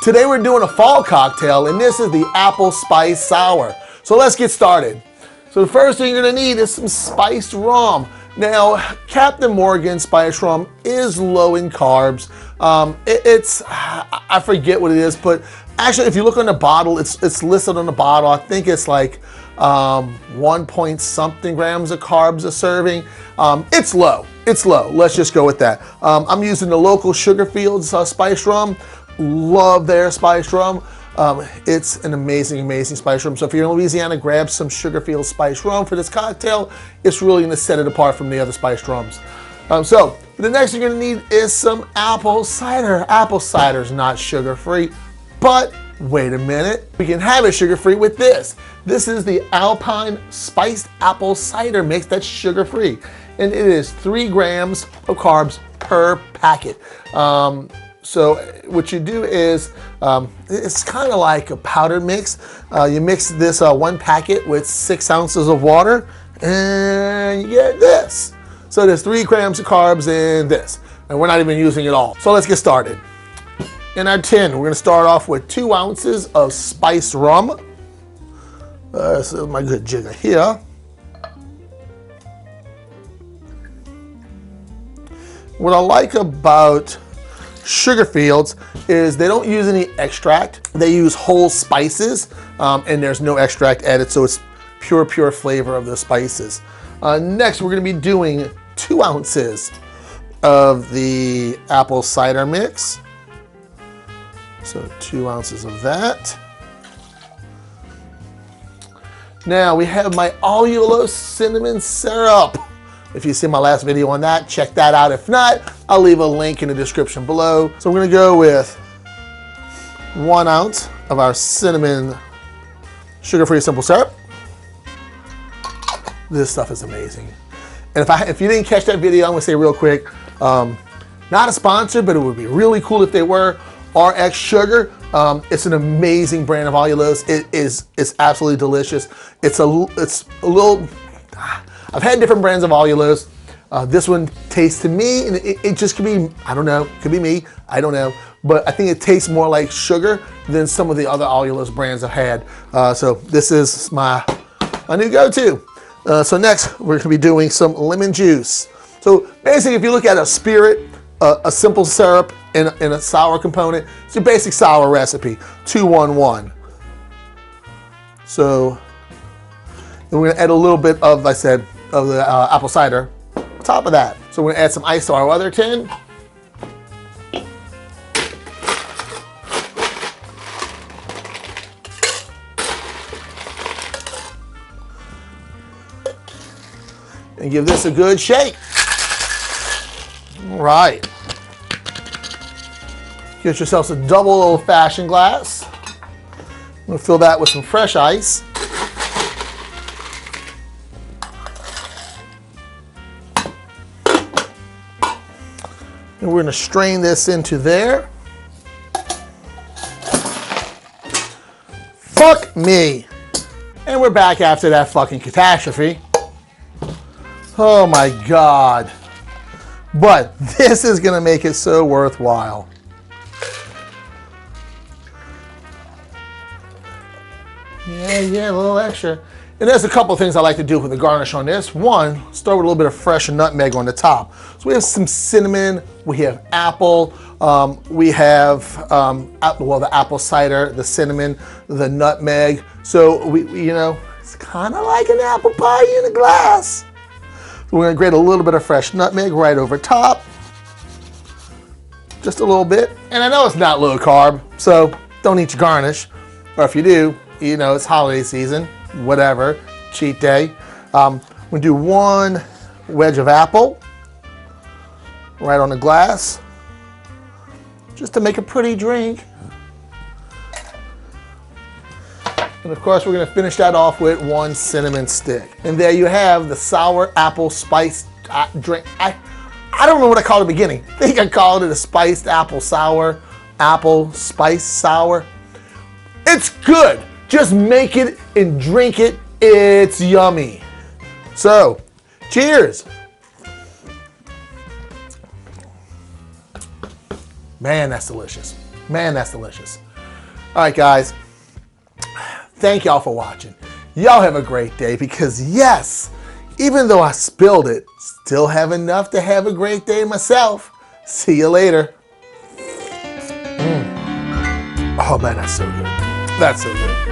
Today we're doing a fall cocktail, and this is the apple spice sour. So let's get started. So the first thing you're gonna need is some spiced rum. Now, Captain Morgan Spice Rum is low in carbs. I forget what it is, but actually if you look on the bottle, it's listed on the bottle. I think it's like 1 point something grams of carbs a serving. It's low, let's just go with that. I'm using the local Sugarfields Spice Rum. Love their spice rum. It's an amazing spice rum. So if you're in Louisiana, grab some Sugarfield spice rum for this cocktail. It's really gonna set it apart from the other spiced rums. So the next thing you're gonna need is some apple cider. Apple cider is not sugar-free, but wait a minute, we can have it sugar-free with this. This is the Alpine spiced apple cider mix that's sugar-free. And it is 3 grams of carbs per packet. So what you do is, it's kind of like a powder mix. You mix this 1 packet with 6 ounces of water and you get this. So there's 3 grams of carbs in this, and we're not even using it all. So let's get started. In our tin, we're gonna start off with 2 ounces of spiced rum. This is my good jigger here. What I like about Sugarfields is they don't use any extract. They use whole spices, and there's no extract added, so it's pure flavor of the spices. Next, we're gonna be doing 2 ounces of the apple cider mix. So 2 ounces of that. Now we have my allulose cinnamon syrup. If you see my last video on that, check that out. If not, I'll leave a link in the description below. So we're gonna go with 1 ounce of our cinnamon sugar-free simple syrup. This stuff is amazing. And if you didn't catch that video, I'm gonna say real quick, not a sponsor, but it would be really cool if they were. RXSugar, it's an amazing brand of allulose. It's absolutely delicious. It's a little, I've had different brands of allulose. This one tastes to me, and it just could be, I don't know, could be me, I don't know. But I think it tastes more like sugar than some of the other allulose brands I've had. So this is my new go-to. So next, we're gonna be doing some lemon juice. So basically, if you look at a spirit, a simple syrup, and a sour component, it's your basic sour recipe, 2-1-1. So, and we're gonna add a little bit of, like I said, of the apple cider on top of that. So we're gonna add some ice to our other tin. And give this a good shake. All right. Get yourselves a double old-fashioned glass. I'm gonna fill that with some fresh ice. And we're gonna strain this into there. Fuck me. And we're back after that fucking catastrophe. Oh my God. But this is gonna make it so worthwhile. Yeah, a little extra. And there's a couple of things I like to do with the garnish on this. One, start with a little bit of fresh nutmeg on the top. So we have some cinnamon, we have apple, we have the apple cider, the cinnamon, the nutmeg. So it's kind of like an apple pie in a glass. So we're gonna grate a little bit of fresh nutmeg right over top. Just a little bit. And I know it's not low carb, so don't eat your garnish. Or if you do, it's holiday season, whatever, cheat day. We're gonna do 1 wedge of apple right on the glass, just to make a pretty drink. And of course, we're gonna finish that off with 1 cinnamon stick. And there you have the sour apple spice drink. I don't know what I called it at the beginning. I think I called it a spiced apple sour, apple spice sour. It's good. Just make it and drink it. It's yummy. So, cheers. Man, that's delicious. Man, that's delicious. All right, guys. Thank y'all for watching. Y'all have a great day because yes, even though I spilled it, still have enough to have a great day myself. See you later. Oh man, that's so good. That's so good.